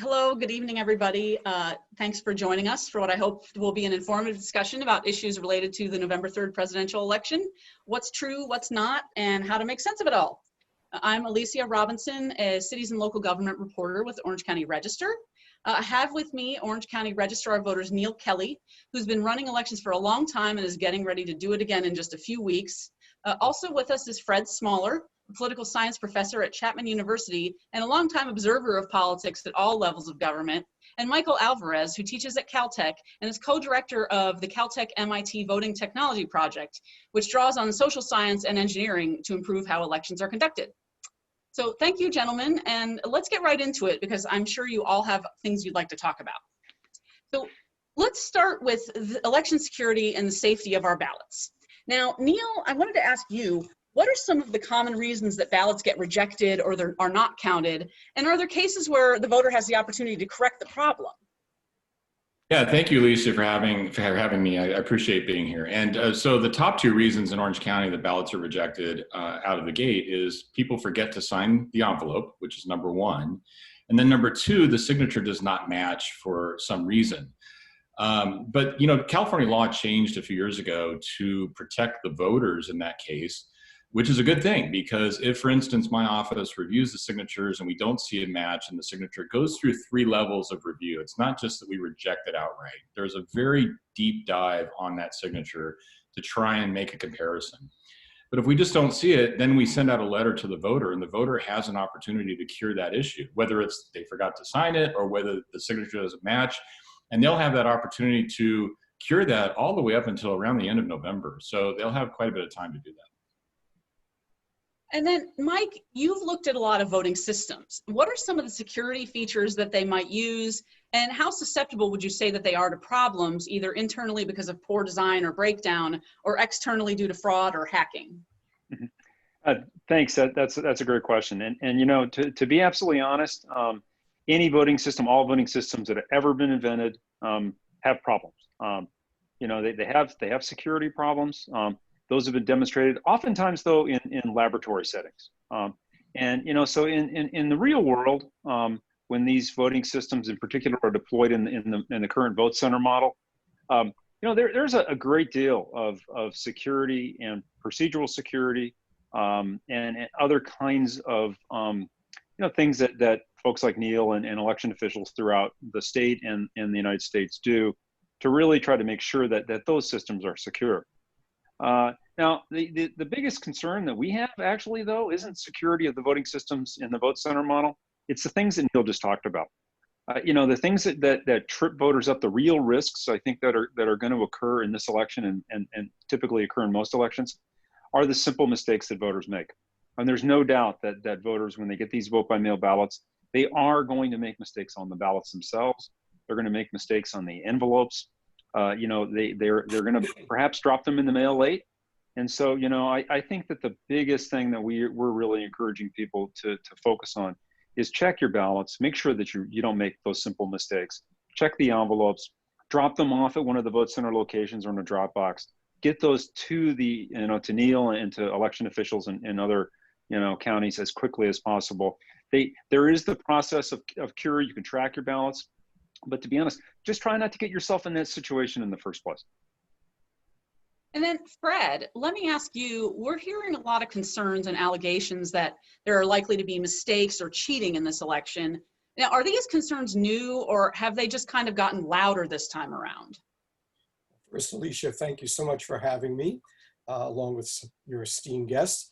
Hello, good evening, everybody. Thanks for joining us for what I hope will be an informative discussion about issues related to the November 3rd presidential election, what's true, what's not, and how to make sense of it all. I'm Alicia Robinson, a cities and local government reporter with Orange County Register. I have with me Orange County Registrar voters Neal Kelley, who's been running elections for a long time and is getting ready to do it again in just a few weeks. Also with us is Fred Smoller, a political science professor at Chapman University and a longtime observer of politics at all levels of government, and Michael Alvarez, who teaches at Caltech and is co-director of the Caltech MIT Voting Technology Project, which draws on social science and engineering to improve how elections are conducted. So thank you, gentlemen, and let's get right into it because I'm sure you all have things you'd like to talk about. So let's start with election security and the safety of our ballots. Now, Neal, I wanted to ask you, what are some of the common reasons that ballots get rejected or they are not counted? And are there cases where the voter has the opportunity to correct the problem? Yeah, thank you, Lisa, for having me. I appreciate being here. And so the top two reasons in Orange County the ballots are rejected out of the gate is people forget to sign the envelope, which is number one. And then number two, the signature does not match for some reason. But, you know, California law changed a few years ago to protect the voters in that case, which is a good thing because if, for instance, my office reviews the signatures and we don't see a match and the signature goes through 3 levels of review, it's not just that we reject it outright. There's a very deep dive on that signature to try and make a comparison. But if we just don't see it, then we send out a letter to the voter and the voter has an opportunity to cure that issue, whether it's they forgot to sign it or whether the signature doesn't match. And they'll have that opportunity to cure that all the way up until around the end of November. So they'll have quite a bit of time to do that. And then, Mike, you've looked at a lot of voting systems. What are some of the security features that they might use, and how susceptible would you say that they are to problems, either internally because of poor design or breakdown, or externally due to fraud or hacking? Thanks. That's a great question. And you know, to be absolutely honest, any voting system, all voting systems that have ever been invented have problems. You know, they have security problems. Those have been demonstrated, oftentimes though in laboratory settings. And you know, so in the real world, when these voting systems in particular are deployed in the current vote center model, you know, there's a great deal of security and procedural security and other kinds of you know, things that folks like Neal and election officials throughout the state and the United States do to really try to make sure that those systems are secure. Now, the biggest concern that we have actually, though, isn't security of the voting systems in the vote center model. It's the things that Neal just talked about. You know, the things that trip voters up, the real risks, I think, that are going to occur in this election and typically occur in most elections, are the simple mistakes that voters make. And there's no doubt that voters, when they get these vote by mail ballots, they are going to make mistakes on the ballots themselves. They're going to make mistakes on the envelopes. You know, they're going to perhaps drop them in the mail late. And so, you know, I think that the biggest thing that we're really encouraging people to focus on is check your ballots, make sure that you don't make those simple mistakes. Check the envelopes, drop them off at one of the vote center locations or in a drop box. Get those to the, you know, to Neal and to election officials and other, you know, counties as quickly as possible. There is the process of cure. You can track your ballots. But to be honest, just try not to get yourself in that situation in the first place. And then, Fred, let me ask you, we're hearing a lot of concerns and allegations that there are likely to be mistakes or cheating in this election. Now, are these concerns new or have they just kind of gotten louder this time around? First, Alicia, thank you so much for having me, along with your esteemed guests.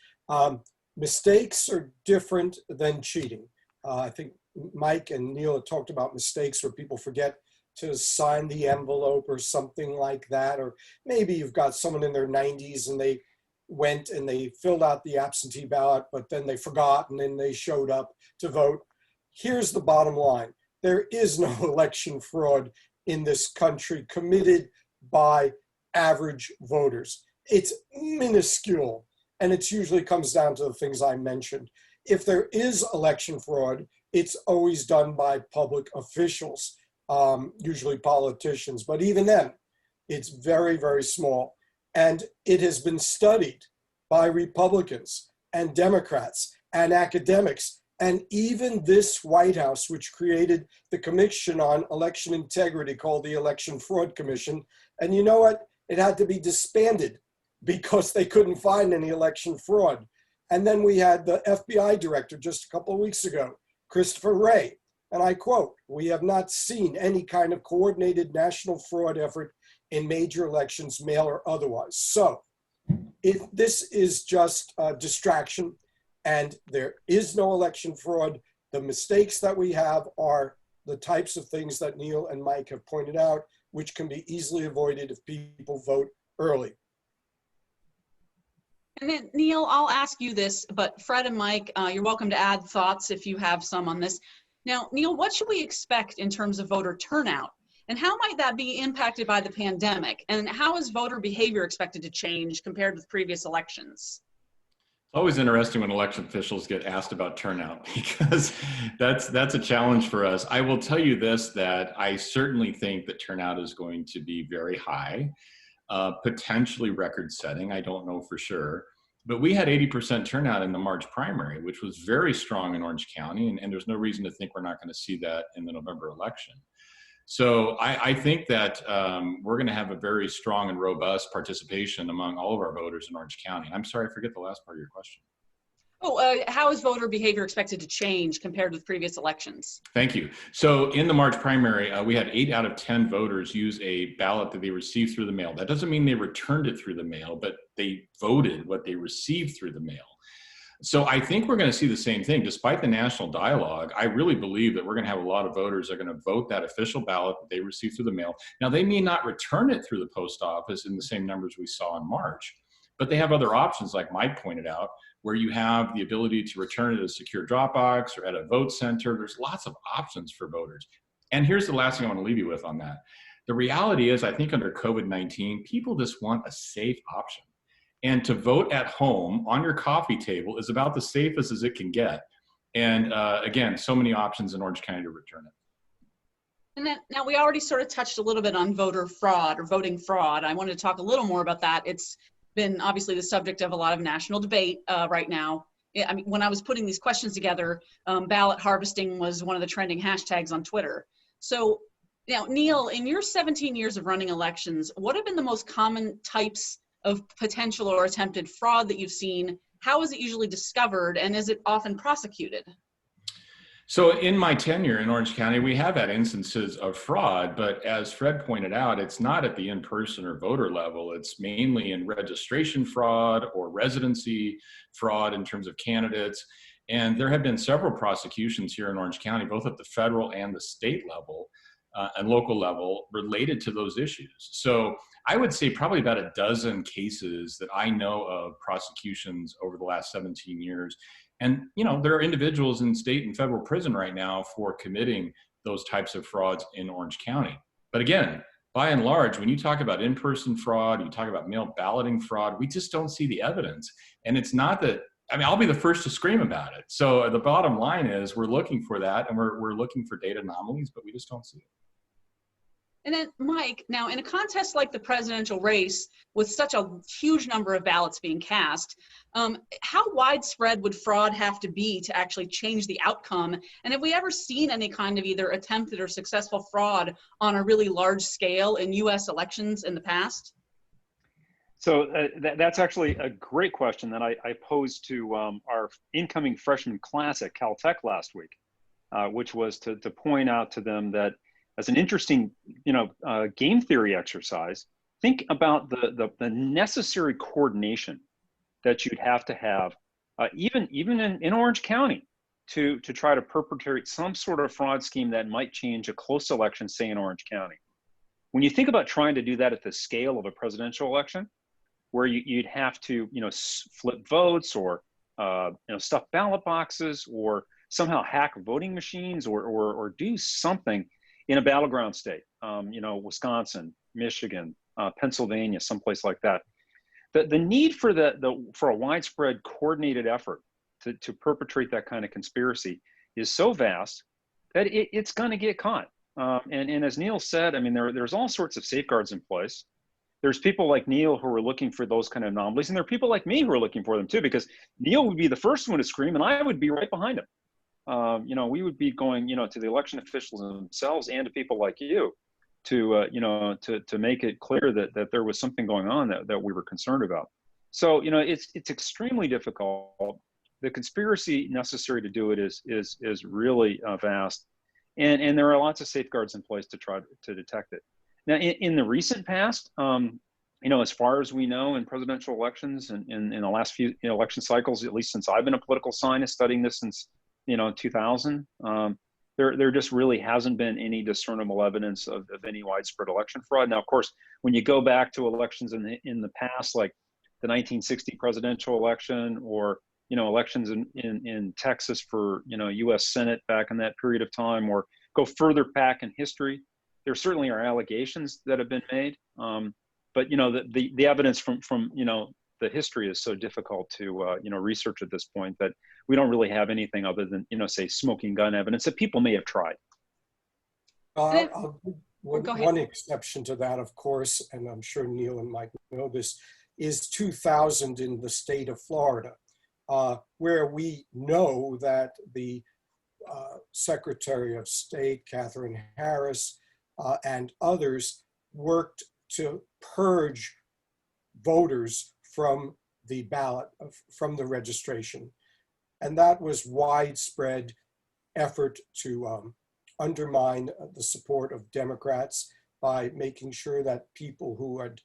Mistakes are different than cheating. I think Mike and Neal had talked about mistakes where people forget to sign the envelope or something like that, or maybe you've got someone in their 90s and they went and they filled out the absentee ballot, but then they forgot and then they showed up to vote. Here's the bottom line. There is no election fraud in this country committed by average voters. It's minuscule, and it usually comes down to the things I mentioned. If there is election fraud, it's always done by public officials, usually politicians, but even then, it's very, very small. And it has been studied by Republicans and Democrats and academics, And even this White House, which created the Commission on Election Integrity called the Election Fraud Commission, and you know what? It had to be disbanded because they couldn't find any election fraud. And then we had the FBI director just a couple of weeks ago, Christopher Wray, and I quote, "We have not seen any kind of coordinated national fraud effort in major elections, mail or otherwise." So if this is just a distraction and there is no election fraud, the mistakes that we have are the types of things that Neal and Mike have pointed out, which can be easily avoided if people vote early. And then Neal, I'll ask you this, but Fred and Mike, you're welcome to add thoughts if you have some on this. Now, Neal, what should we expect in terms of voter turnout? And how might that be impacted by the pandemic? And how is voter behavior expected to change compared with previous elections? It's always interesting when election officials get asked about turnout because that's a challenge for us. I will tell you this, that I certainly think that turnout is going to be very high, potentially record-setting. I don't know for sure. But we had 80% turnout in the March primary, which was very strong in Orange County, and there's no reason to think we're not going to see that in the November election. So I think that we're going to have a very strong and robust participation among all of our voters in Orange County. I'm sorry, I forget the last part of your question. Oh, how is voter behavior expected to change compared with previous elections? Thank you. So in the March primary, we had 8 out of 10 voters use a ballot that they received through the mail. That doesn't mean they returned it through the mail, but they voted what they received through the mail. So I think we're going to see the same thing. Despite the national dialogue, I really believe that we're going to have a lot of voters that are going to vote that official ballot that they received through the mail. Now, they may not return it through the post office in the same numbers we saw in March, but they have other options, like Mike pointed out, where you have the ability to return it as a secure Dropbox or at a vote center. There's lots of options for voters. And here's the last thing I want to leave you with on that. The reality is, I think under COVID-19, people just want a safe option. And to vote at home on your coffee table is about the safest as it can get. And again, so many options in Orange County to return it. And then, now we already sort of touched a little bit on voter fraud or voting fraud. I wanted to talk a little more about that. It's been obviously the subject of a lot of national debate right now. I mean, when I was putting these questions together, ballot harvesting was one of the trending hashtags on Twitter. So now, Neal, in your 17 years of running elections, what have been the most common types of potential or attempted fraud that you've seen? How is it usually discovered, and is it often prosecuted? So in my tenure in Orange County, we have had instances of fraud, but as Fred pointed out, it's not at the in-person or voter level. It's mainly in registration fraud or residency fraud in terms of candidates. And there have been several prosecutions here in Orange County, both at the federal and the state level and local level, related to those issues. So I would say probably about a dozen cases that I know of prosecutions over the last 17 years. And, you know, there are individuals in state and federal prison right now for committing those types of frauds in Orange County. But again, by and large, when you talk about in-person fraud, you talk about mail balloting fraud, we just don't see the evidence. And it's not that, I mean, I'll be the first to scream about it. So the bottom line is we're looking for that, and we're looking for data anomalies, but we just don't see it. And then, Mike, now in a contest like the presidential race, with such a huge number of ballots being cast, how widespread would fraud have to be to actually change the outcome? And have we ever seen any kind of either attempted or successful fraud on a really large scale in US elections in the past? So that's actually a great question that I posed to our incoming freshman class at Caltech last week, which was to point out to them that as an interesting, game theory exercise, think about the necessary coordination that you'd have to have, even in Orange County, to try to perpetrate some sort of fraud scheme that might change a close election, say in Orange County. When you think about trying to do that at the scale of a presidential election, where you'd have to, flip votes or, stuff ballot boxes or somehow hack voting machines or do something in a battleground state, Wisconsin, Michigan, Pennsylvania, someplace like that. The need for for a widespread coordinated effort to perpetrate that kind of conspiracy is so vast that it's going to get caught. And as Neal said, I mean, there's all sorts of safeguards in place. There's people like Neal who are looking for those kind of anomalies, and there are people like me who are looking for them too, because Neal would be the first one to scream, and I would be right behind him. you know, we would be going, you know, to the election officials themselves and to people like you to, you know, to make it clear that there was something going on that we were concerned about. So, you know, it's extremely difficult. The conspiracy necessary to do it is really vast, and there are lots of safeguards in place to try to detect it. Now, in the recent past, you know, as far as we know, in presidential elections and in the last few election cycles, at least since I've been a political scientist studying this since, you know, 2000, there just really hasn't been any discernible evidence of any widespread election fraud. Now, of course, when you go back to elections in the past, like the 1960 presidential election, or you know, elections in Texas for, you know, U.S. Senate back in that period of time, or go further back in history, there certainly are allegations that have been made. But you know, the evidence from you know, the history is so difficult to you know, research at this point that we don't really have anything other than, you know, say smoking gun evidence that people may have tried. I'll give Go ahead. one exception to that, of course, and I'm sure Neal and Mike know this, is 2000 in the state of Florida, where we know that the Secretary of State, Catherine Harris, and others worked to purge voters from the ballot, from the registration. And that was widespread effort to undermine the support of Democrats by making sure that people who had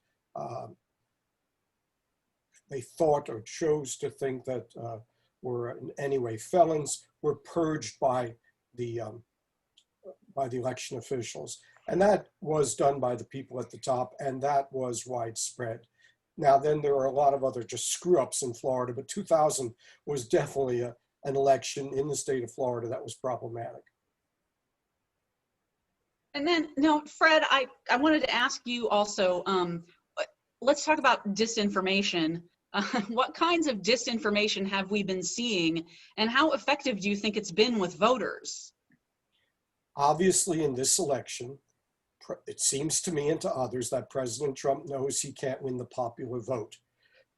they thought or chose to think that were in any way felons were purged by the election officials. And that was done by the people at the top, and that was widespread. Now, then there are a lot of other just screw ups in Florida, but 2000 was definitely an election in the state of Florida that was problematic. And then, no, Fred, I wanted to ask you also, let's talk about disinformation. What kinds of disinformation have we been seeing, and how effective do you think it's been with voters? Obviously, in this election, it seems to me and to others that President Trump knows he can't win the popular vote.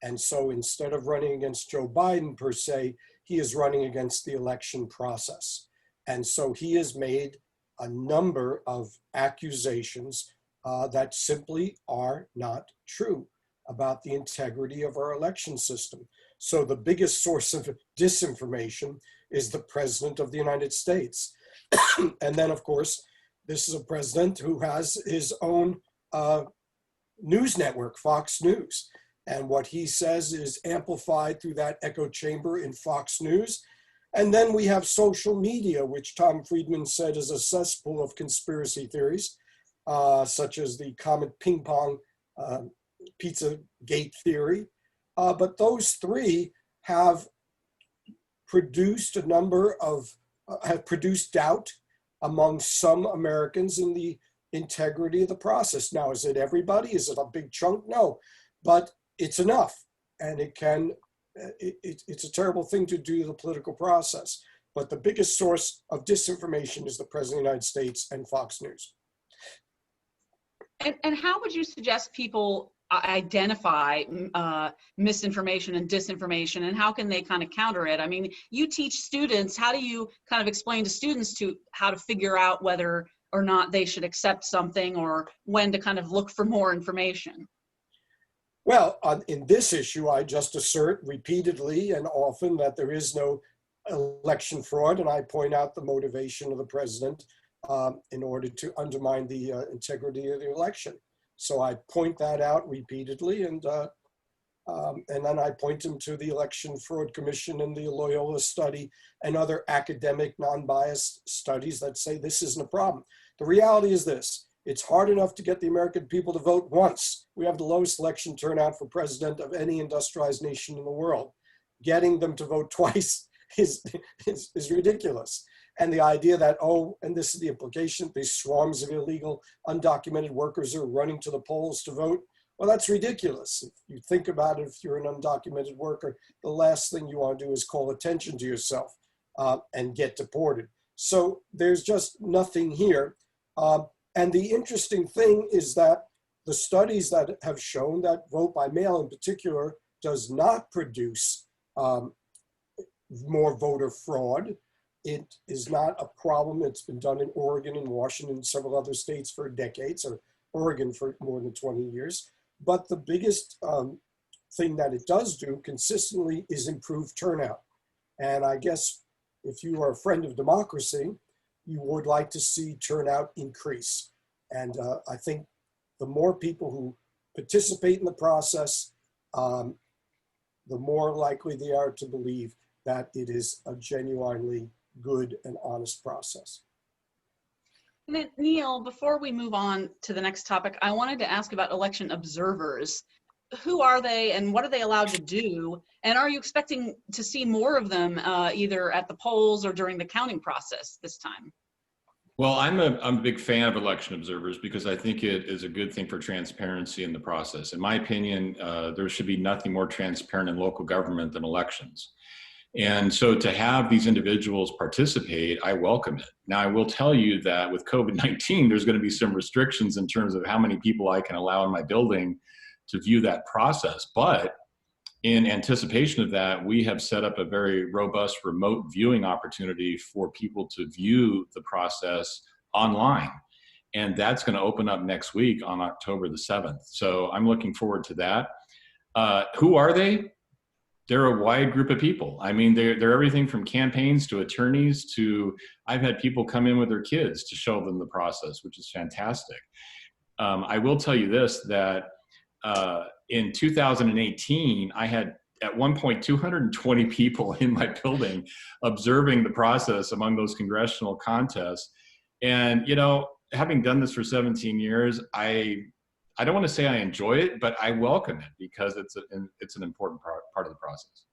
And so instead of running against Joe Biden per se, he is running against the election process. And so he has made a number of accusations that simply are not true about the integrity of our election system. So the biggest source of disinformation is the President of the United States. And then, of course, this is a president who has his own news network, Fox News. And what he says is amplified through that echo chamber in Fox News. And then we have social media, which Tom Friedman said is a cesspool of conspiracy theories, such as the Comet Ping Pong Pizza Gate theory. But those three have produced a number of, have produced doubt among some Americans in the integrity of the process. Now, is it everybody? Is it a big chunk? No, but it's enough. And it can, it's a terrible thing to do to the political process. But the biggest source of disinformation is the President of the United States and Fox News. And how would you suggest people identify misinformation and disinformation, and how can they kind of counter it? I mean, you teach students. How do you kind of explain to students to how to figure out whether or not they should accept something, or when to kind of look for more information? Well, in this issue, I just assert repeatedly and often that there is no election fraud, and I point out the motivation of the president in order to undermine the integrity of the election. So I point that out repeatedly, and then I point him to the Election Fraud Commission and the Loyola study and other academic, non-biased studies that say this isn't a problem. The reality is this: it's hard enough to get the American people to vote once. We have the lowest election turnout for president of any industrialized nation in the world. Getting them to vote twice is ridiculous. And the idea that, oh, and this is the implication, these swarms of illegal, undocumented workers are running to the polls to vote. Well, that's ridiculous. If you think about it, if you're an undocumented worker, the last thing you want to do is call attention to yourself and get deported. So there's just nothing here. And the interesting thing is that the studies that have shown that vote by mail in particular does not produce more voter fraud. It is not a problem. It's been done in Oregon and Washington and several other states for decades, or Oregon for more than 20 years. But the biggest thing that it does do consistently is improve turnout. And I guess if you are a friend of democracy, you would like to see turnout increase. And I think the more people who participate in the process, the more likely they are to believe that it is a genuinely good and honest process. And then, Neal, before we move on to the next topic, I wanted to ask about election observers. Who are they and what are they allowed to do? And are you expecting to see more of them either at the polls or during the counting process this time? Well, I'm a big fan of election observers because I think it is a good thing for transparency in the process. In my opinion, there should be nothing more transparent in local government than elections. And so to have these individuals participate, I welcome it. Now, I will tell you that with COVID-19, there's going to be some restrictions in terms of how many people I can allow in my building to view that process. But in anticipation of that, we have set up a very robust remote viewing opportunity for people to view the process online. And that's going to open up next week on October the 7th. So I'm looking forward to that. Who are they? They're a wide group of people. I mean, they're everything from campaigns to attorneys to, I've had people come in with their kids to show them the process, which is fantastic. I will tell you this, that in 2018, I had at one point 220 people in my building observing the process among those congressional contests. And, you know, having done this for 17 years, I don't want to say I enjoy it, but I welcome it because it's an important part of the process.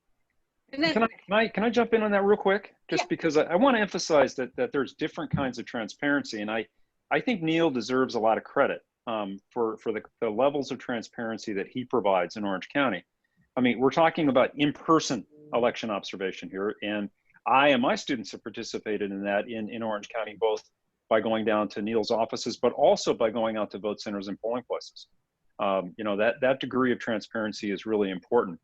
And then, Can I jump in on that real quick? Just Yeah. because I want to emphasize that there's different kinds of transparency, and I think Neal deserves a lot of credit for the levels of transparency that he provides in Orange County. I mean, we're talking about in-person election observation here, and I and my students have participated in that in Orange County, both by going down to Neal's offices, but also by going out to vote centers and polling places. You know, that degree of transparency is really important.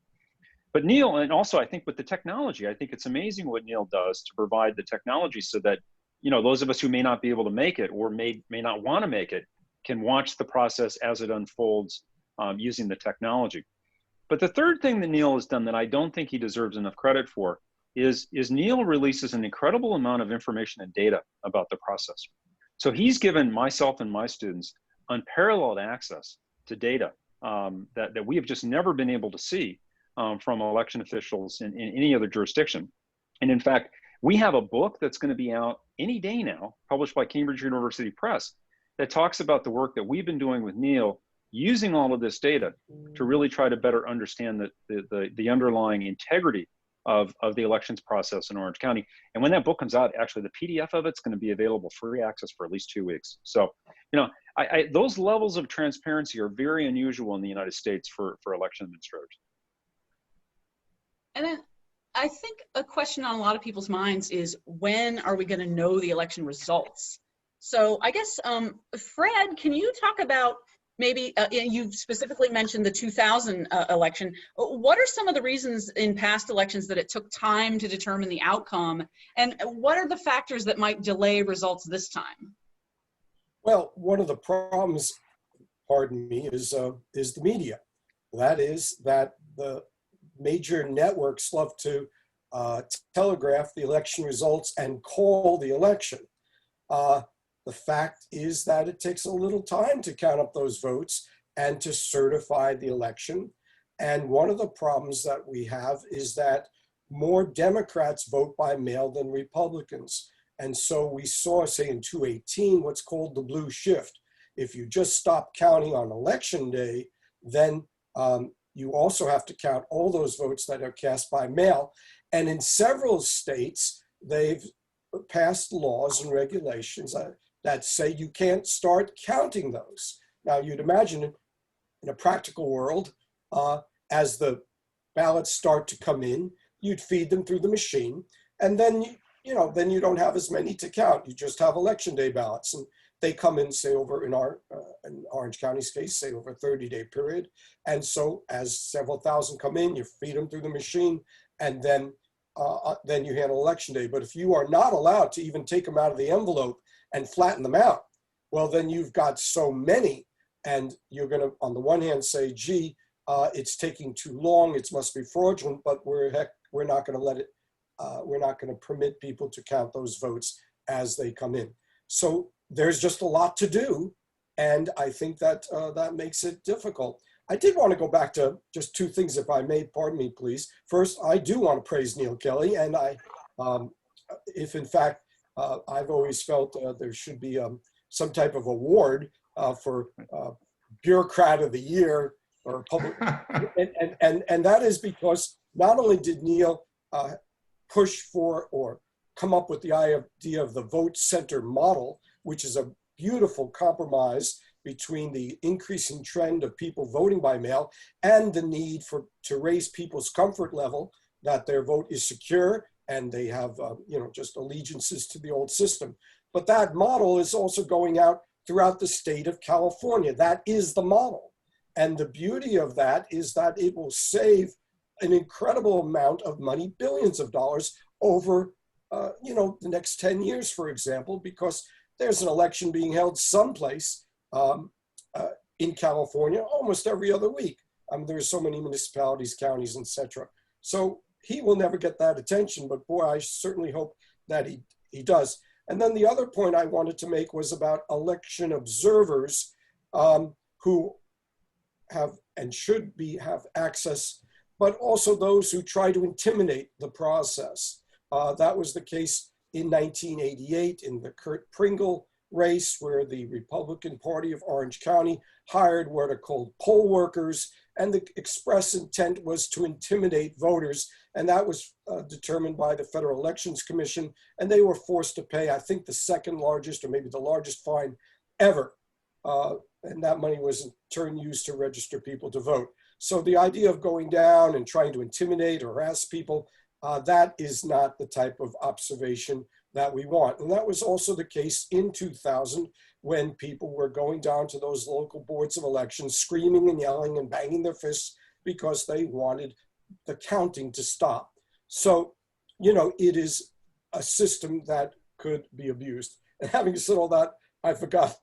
But Neal, and also I think with the technology, I think it's amazing what Neal does to provide the technology so that, you know, those of us who may not be able to make it or may not want to make it can watch the process as it unfolds using the technology. But the third thing that Neal has done that I don't think he deserves enough credit for is Neal releases an incredible amount of information and data about the process. So he's given myself and my students unparalleled access to data that we have just never been able to see from election officials in any other jurisdiction. And in fact, we have a book that's going to be out any day now, published by Cambridge University Press, that talks about the work that we've been doing with Neal, using all of this data to really try to better understand the underlying integrity of the elections process in Orange County. And when that book comes out, actually the PDF of it's going to be available free access for at least 2 weeks. So, you know, those levels of transparency are very unusual in the United States for election administrators. and then I think a question on a lot of people's minds is, when are we going to know the election results? So I guess, Fred, can you talk about maybe, you specifically mentioned the 2000 election. What are some of the reasons in past elections that it took time to determine the outcome? And what are the factors that might delay results this time? Well, one of the problems, pardon me, is the media. That is that the major networks love to telegraph the election results and call the election. The fact is that it takes a little time to count up those votes and to certify the election. And one of the problems that we have is that more Democrats vote by mail than Republicans. And so we saw, say in 2018, what's called the blue shift. If you just stop counting on election day, then you also have to count all those votes that are cast by mail. And in several states, they've passed laws and regulations that say you can't start counting those. Now, you'd imagine in a practical world, as the ballots start to come in, you'd feed them through the machine, and then then you don't have as many to count. You just have election day ballots, and they come in, say, over in Orange County's case, say over a 30-day period. And so as several thousand come in, you feed them through the machine, and then then you handle election day. But if you are not allowed to even take them out of the envelope and flatten them out, well, then you've got so many, and you're going to, on the one hand, say, gee, it's taking too long, it must be fraudulent, but we're not going to let it, we're not going to permit people to count those votes as they come in. So there's just a lot to do, and I think that that makes it difficult. I did want to go back to just two things, if I may, pardon me, please. First, I do want to praise Neal Kelley, and if in fact, I've always felt there should be some type of award for Bureaucrat of the Year or public, and that is because not only did Neal push for or come up with the idea of the vote center model, which is a beautiful compromise between the increasing trend of people voting by mail and the need to raise people's comfort level that their vote is secure and they have just allegiances to the old system. But that model is also going out throughout the state of California. That is the model. And the beauty of that is that it will save an incredible amount of money, billions of dollars over the next 10 years, for example, because there's an election being held someplace in California almost every other week. There's so many municipalities, counties, etc. So he will never get that attention, but boy, I certainly hope that he does. And then the other point I wanted to make was about election observers who have and should have access, but also those who try to intimidate the process. That was the case in 1988 in the Kurt Pringle race, where the Republican Party of Orange County hired what are called poll workers, and the express intent was to intimidate voters, and that was determined by the Federal Elections Commission, and they were forced to pay, I think, the second largest or maybe the largest fine ever, and that money was in turn used to register people to vote. So the idea of going down and trying to intimidate or harass people, that is not the type of observation that we want. And that was also the case in 2000 when people were going down to those local boards of elections, screaming and yelling and banging their fists because they wanted the counting to stop. So, it is a system that could be abused. And having said all that, I forgot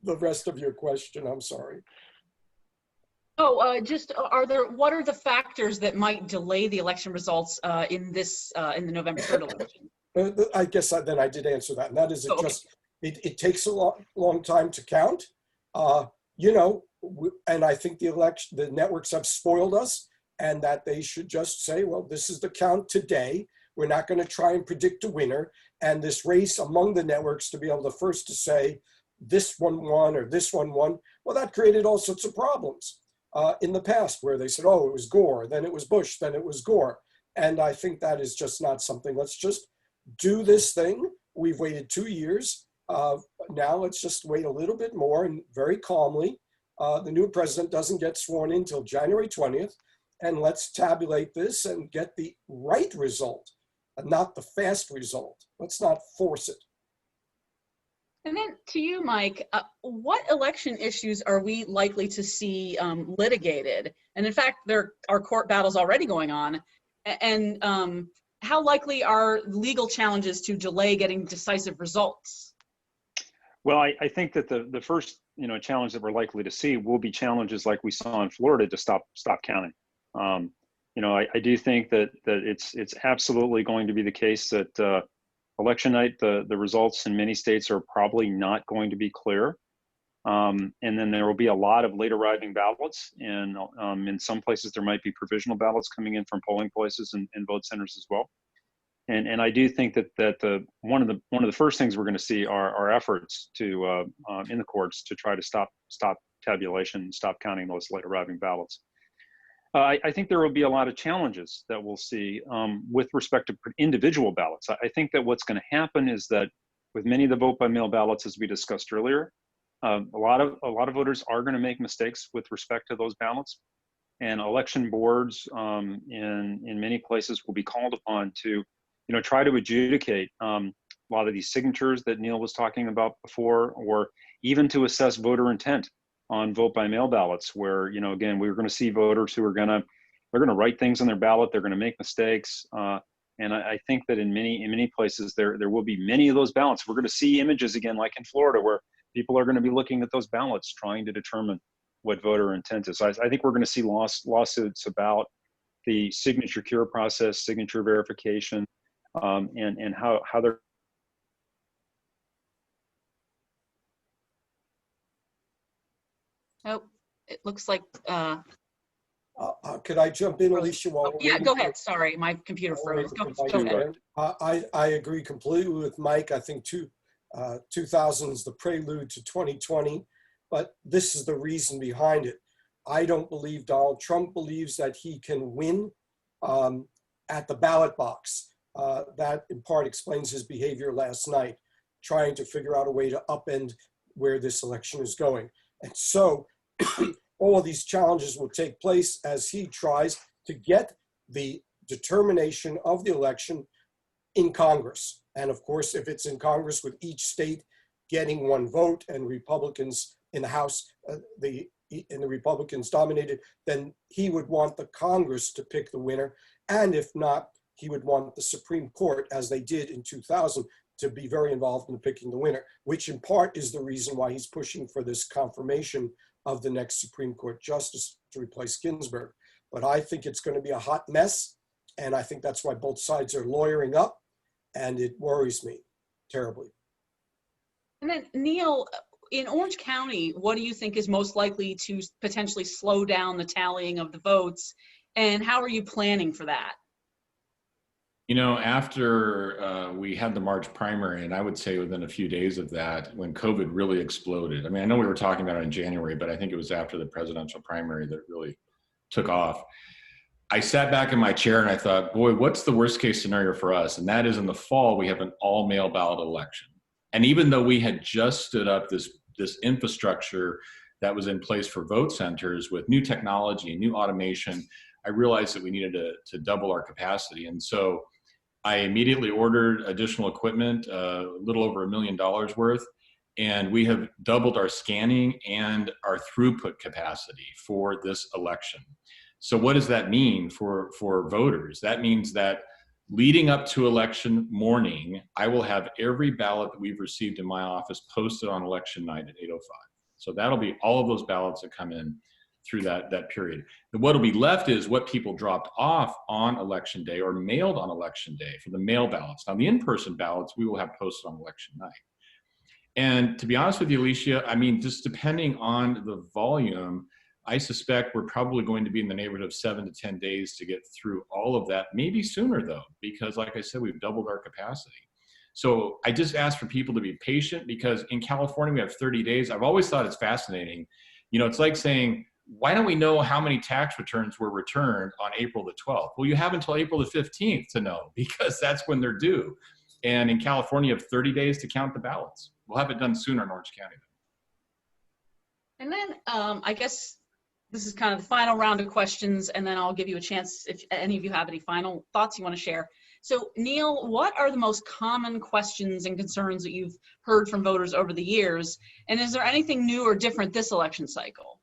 the rest of your question. I'm sorry. Oh, what are the factors that might delay the election results in the November 3rd election? I guess then I did answer that, and that is it takes a long time to count, and I think the networks have spoiled us, and that they should just say, well, this is the count today. We're not going to try and predict a winner, and this race among the networks to be able to first to say this one won or this one won, well, that created all sorts of problems in the past where they said, oh, it was Gore, then it was Bush, then it was Gore, and I think that is just not something. Let's just do this thing. We've waited 2 years. Now let's just wait a little bit more and very calmly. The new president doesn't get sworn in until January 20th. And let's tabulate this and get the right result, and not the fast result. Let's not force it. And then to you, Mike, what election issues are we likely to see litigated? And in fact, there are court battles already going on. And how likely are legal challenges to delay getting decisive results? Well, I think that the first challenge that we're likely to see will be challenges like we saw in Florida to stop counting. I do think that it's absolutely going to be the case that election night the results in many states are probably not going to be clear, and then there will be a lot of late arriving ballots, and in some places there might be provisional ballots coming in from polling places and vote centers as well. And I do think that one of the first things we're going to see are efforts to in the courts to try to stop tabulation, stop counting those late arriving ballots. I think there will be a lot of challenges that we'll see with respect to individual ballots. I think that what's going to happen is that with many of the vote by mail ballots, as we discussed earlier, a lot of voters are going to make mistakes with respect to those ballots, and election boards in many places will be called upon to try to adjudicate a lot of these signatures that Neal was talking about before, or even to assess voter intent on vote by mail ballots, where again we're going to see voters who are going to write things on their ballot, they're going to make mistakes, And I think that in many places there will be many of those ballots. We're going to see images again, like in Florida, where people are going to be looking at those ballots, trying to determine what voter intent is. So I think we're going to see lawsuits about the signature cure process, signature verification, and how they're. Oh, it looks like, Could I jump in, Alicia? While we're yeah, waiting go for- ahead. Sorry, my computer while we're froze. waiting for Go Mike ahead. again, I agree completely with Mike. I think 2000 is the prelude to 2020, but this is the reason behind it. I don't believe Donald Trump believes that he can win at the ballot box. That in part explains his behavior last night, trying to figure out a way to upend where this election is going. And so all of these challenges will take place as he tries to get the determination of the election in Congress. And of course, if it's in Congress with each state getting one vote and Republicans in the House, the Republicans dominated, then he would want the Congress to pick the winner. And if not, he would want the Supreme Court, as they did in 2000, to be very involved in picking the winner, which in part is the reason why he's pushing for this confirmation of the next Supreme Court justice to replace Ginsburg. But I think it's going to be a hot mess. And I think that's why both sides are lawyering up. And it worries me terribly. And then Neal, in Orange County, what do you think is most likely to potentially slow down the tallying of the votes? And how are you planning for that? You know, after we had the March primary, and I would say within a few days of that, when COVID really exploded. I mean, I know we were talking about it in January, but I think it was after the presidential primary that it really took off. I sat back in my chair and I thought, boy, what's the worst case scenario for us? And that is in the fall, we have an all mail ballot election. And even though we had just stood up this infrastructure that was in place for vote centers with new technology and new automation, I realized that we needed to double our capacity. And so I immediately ordered additional equipment, a little over $1 million worth, and we have doubled our scanning and our throughput capacity for this election. So what does that mean for voters? That means that leading up to election morning, I will have every ballot that we've received in my office posted on election night at 8:05. So that'll be all of those ballots that come in through that period. And what'll be left is what people dropped off on election day or mailed on election day for the mail ballots. Now the in-person ballots we will have posted on election night. And to be honest with you, Alicia, I mean, just depending on the volume, I suspect we're probably going to be in the neighborhood of 7 to 10 days to get through all of that, maybe sooner though, because like I said, we've doubled our capacity. So I just ask for people to be patient because in California, we have 30 days. I've always thought it's fascinating. You know, it's like saying, why don't we know how many tax returns were returned on April the 12th? Well, you have until April the 15th to know because that's when they're due. And in California, you have 30 days to count the ballots. We'll have it done sooner in Orange County. And then I guess this is kind of the final round of questions, and then I'll give you a chance if any of you have any final thoughts you want to share. So Neal, what are the most common questions and concerns that you've heard from voters over the years? And is there anything new or different this election cycle?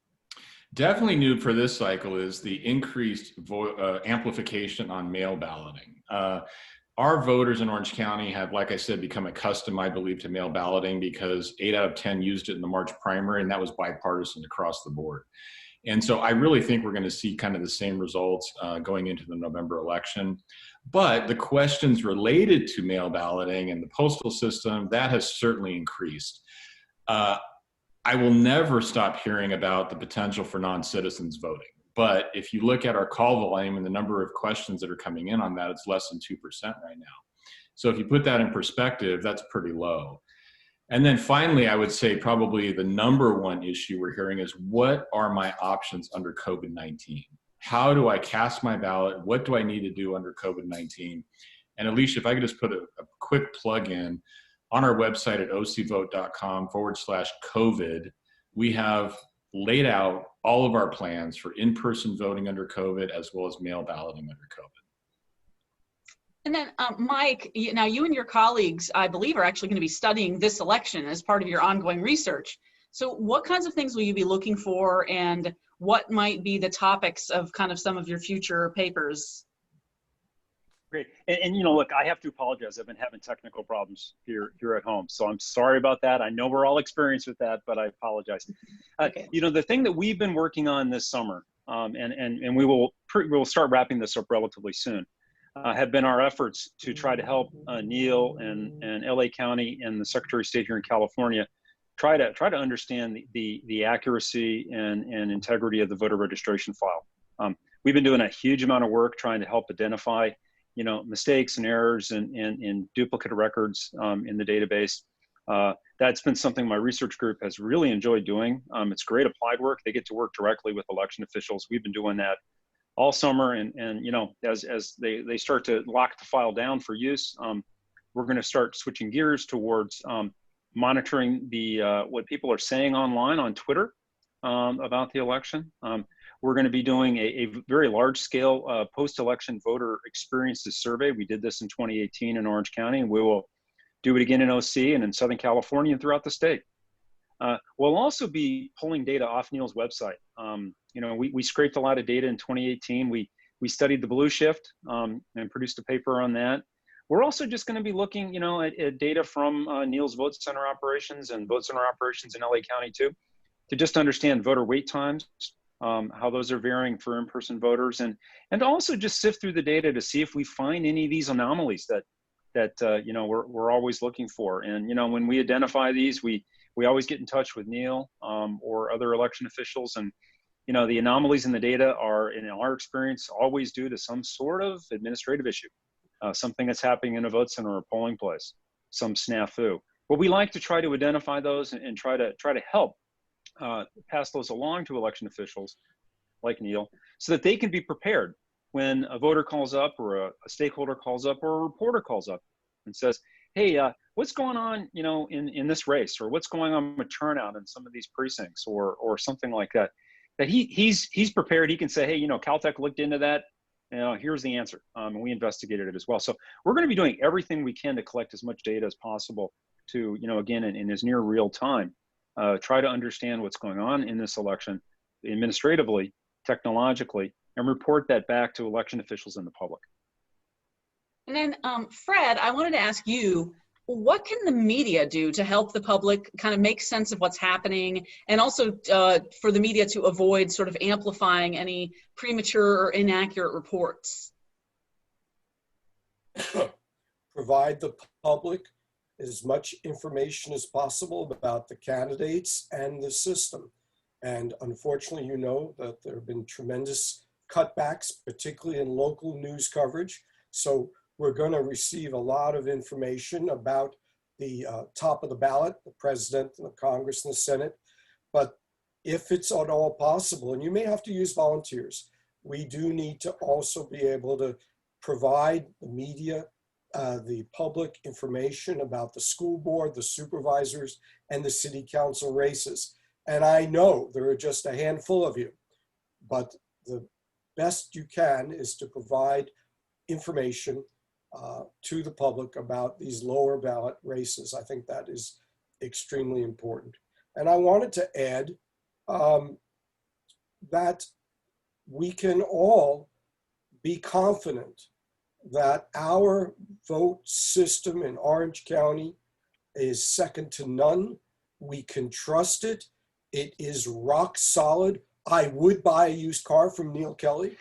Definitely new for this cycle is the increased amplification on mail balloting. Our voters in Orange County have, like I said, become accustomed, I believe, to mail balloting because 8 out of 10 used it in the March primary, and that was bipartisan across the board. And so I really think we're going to see kind of the same results going into the November election. But the questions related to mail balloting and the postal system, that has certainly increased. I will never stop hearing about the potential for non-citizens voting. But if you look at our call volume and the number of questions that are coming in on that, it's less than 2% right now. So if you put that in perspective, that's pretty low. And then finally, I would say probably the number one issue we're hearing is what are my options under COVID-19? How do I cast my ballot? What do I need to do under COVID-19? And Alicia, if I could just put a quick plug in, on our website at ocvote.com/COVID, we have laid out all of our plans for in-person voting under COVID as well as mail balloting under COVID. And then Mike, now you and your colleagues, I believe, are actually going to be studying this election as part of your ongoing research. So what kinds of things will you be looking for, and what might be the topics of kind of some of your future papers? Great. And you know, look, I have to apologize. I've been having technical problems here at home. So I'm sorry about that. I know we're all experienced with that, but I apologize. Okay. You know, the thing that we've been working on this summer, and we will start wrapping this up relatively soon, have been our efforts to try to help Neal and LA County and the Secretary of State here in California try to understand the accuracy and integrity of the voter registration file. We've been doing a huge amount of work trying to help identify, you know, mistakes and errors and duplicate records in the database. That's been something my research group has really enjoyed doing. It's great applied work. They get to work directly with election officials. We've been doing that all summer, and you know, as they start to lock the file down for use, we're going to start switching gears towards monitoring what people are saying online on Twitter about the election. We're going to be doing a very large-scale post-election voter experiences survey. We did this in 2018 in Orange County, and we will do it again in OC and in Southern California and throughout the state. We'll also be pulling data off Neal's website. You know, we scraped a lot of data in 2018. We studied the blue shift and produced a paper on that. We're also just going to be looking, you know, at data from Neal's vote center operations and vote center operations in LA County too, to just understand voter wait times, how those are varying for in-person voters, and also just sift through the data to see if we find any of these anomalies that you know, we're always looking for. And you know, when we identify these, we always get in touch with Neal or other election officials, and you know, the anomalies in the data are, in our experience, always due to some sort of administrative issue, something that's happening in a vote center or a polling place, some snafu. But we like to try to identify those and try to help pass those along to election officials like Neal, so that they can be prepared when a voter calls up or a stakeholder calls up or a reporter calls up and says, hey, what's going on, you know, in this race, or what's going on with turnout in some of these precincts, or something like that, that he's prepared. He can say, hey, you know, Caltech looked into that, you know, here's the answer. And we investigated it as well. So we're going to be doing everything we can to collect as much data as possible to, you know, again, in as near real time, try to understand what's going on in this election administratively, technologically, and report that back to election officials and the public. And then, Fred, I wanted to ask you, what can the media do to help the public kind of make sense of what's happening, and also for the media to avoid sort of amplifying any premature or inaccurate reports? Provide the public as much information as possible about the candidates and the system. And unfortunately, you know that there have been tremendous cutbacks, particularly in local news coverage. So we're going to receive a lot of information about the top of the ballot, the president, and the Congress, and the Senate. But if it's at all possible, and you may have to use volunteers, we do need to also be able to provide the media, the public information about the school board, the supervisors, and the city council races. And I know there are just a handful of you, but the best you can is to provide information to the public about these lower ballot races. I think that is extremely important. And I wanted to add that we can all be confident that our vote system in Orange County is second to none. We can trust it. It is rock solid. I would buy a used car from Neal Kelley.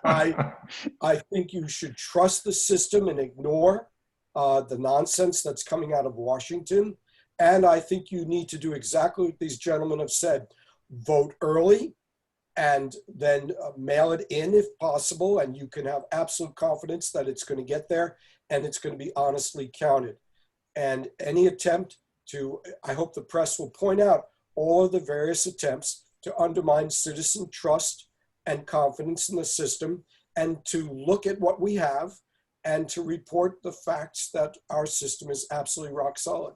I think you should trust the system and ignore the nonsense that's coming out of Washington. And I think you need to do exactly what these gentlemen have said. Vote early and then mail it in if possible. And you can have absolute confidence that it's going to get there and it's going to be honestly counted. And any attempt to, I hope the press will point out all of the various attempts to undermine citizen trust and confidence in the system, and to look at what we have and to report the facts that our system is absolutely rock solid.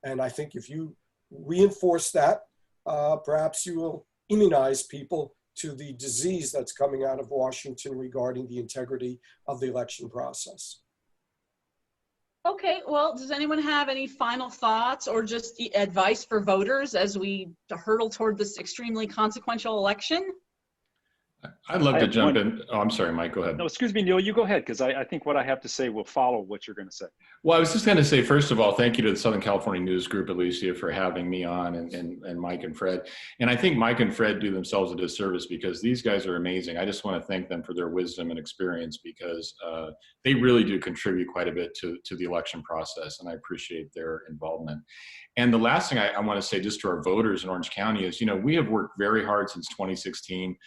And I think if you reinforce that, perhaps you will immunize people to the disease that's coming out of Washington regarding the integrity of the election process. Okay, well, does anyone have any final thoughts or just advice for voters as we hurtle toward this extremely consequential election? I'd love I to have jump one- in. Oh, I'm sorry, Mike, go ahead. No, excuse me, Neal, you go ahead, because I think what I have to say will follow what you're going to say. Well, I was just going to say, first of all, thank you to the Southern California News Group, Alicia, for having me on, and Mike and Fred. And I think Mike and Fred do themselves a disservice because these guys are amazing. I just want to thank them for their wisdom and experience because they really do contribute quite a bit to the election process, and I appreciate their involvement. And the last thing I want to say just to our voters in Orange County is, we have worked very hard since 2016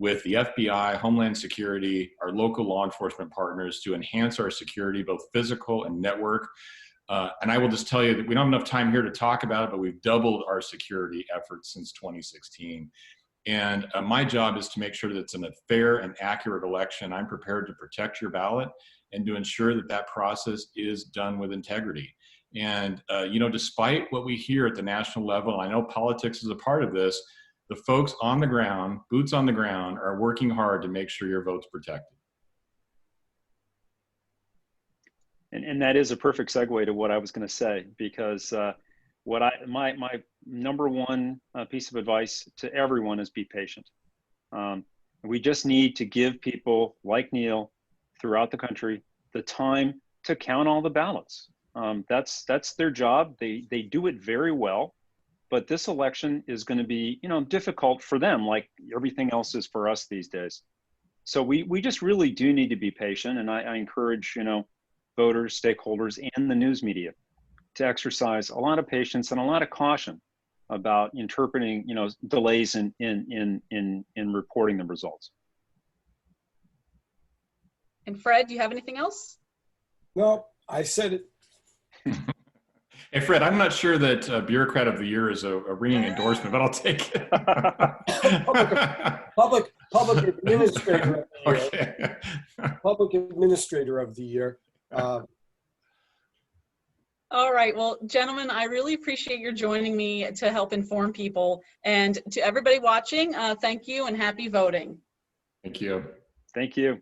with the FBI, Homeland Security, our local law enforcement partners to enhance our security, both physical and network. And I will just tell you that we don't have enough time here to talk about it, but we've doubled our security efforts since 2016. And my job is to make sure that it's a fair and accurate election. I'm prepared to protect your ballot and to ensure that that process is done with integrity. And, despite what we hear at the national level, and I know politics is a part of this, the folks on the ground, boots on the ground, are working hard to make sure your vote's protected. And that is a perfect segue to what I was going to say, because my number one piece of advice to everyone is be patient. We just need to give people like Neal throughout the country the time to count all the ballots. That's their job. They do it very well. But this election is going to be, difficult for them, like everything else is for us these days. So we just really do need to be patient, and I encourage, voters, stakeholders, and the news media to exercise a lot of patience and a lot of caution about interpreting, delays in reporting the results. And Fred, do you have anything else? No, I said it. Hey, Fred, I'm not sure that Bureaucrat of the Year is a ringing endorsement, but I'll take it. Public Administrator of the Year. Okay. Public Administrator of the Year. All right. Well, gentlemen, I really appreciate your joining me to help inform people. And to everybody watching, thank you and happy voting. Thank you. Thank you.